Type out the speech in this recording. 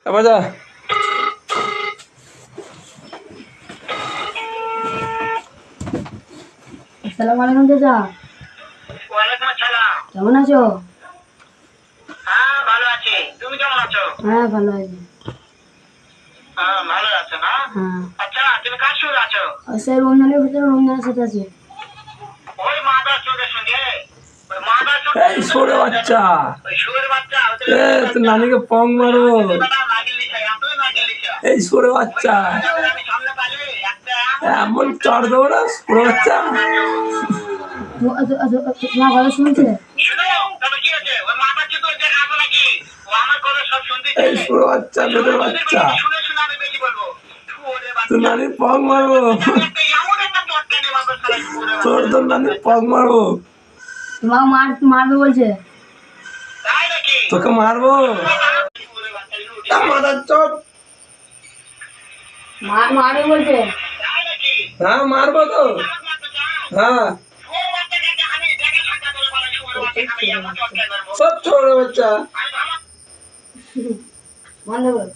বাজা আসসালামু আলাইকুম চাচা। ওয়ালাইকুম আসসালাম। কেমন আছো? হ্যাঁ ভালো আছি, তুমি কেমন আছো? হ্যাঁ ভালো আছি। হ্যাঁ ভালো আছো না? হ্যাঁ আচ্ছা তুমি কার সঙ্গে আছো? স্যার রমজানের ভিতরে রমজানের সাথে আছি। ওই মাদার চোখের সঙ্গে, ওই মাদার এই সরে বাচ্চা ওই শুয়োর বাচ্চা এ তোর নানিকে পং মারো। এই সরে বাচ্চা আমি সামনে পালি একটা এমন চড় দেবো না সরে বাচ্চা। তোমার কথা শুনছে? শুনো তবে কি আছে ওই মাদার চোখ দেখা আসো নাকি? ও আমার কথা সব শুনতে এই সরে বাচ্চা বেদের বাচ্চা শুনে শুনে আমি বেশি বলবো। শুয়োরের তোর বাচ্চা নানির পং মারবো। একটা এমন একটা চটকানি মাদার সারা শুয়োরের তোর নানির পং মারবো। তোমাকে মারবে বলছে। তাই নাকি? তোকে মারবো শুয়োরের বাচ্চা মাদার চোখ। মারবে বলছে। তাই নাকি? হ্যাঁ মারবো তো। হ্যাঁ সব ছোট বাচ্চা। বন্ধ কর।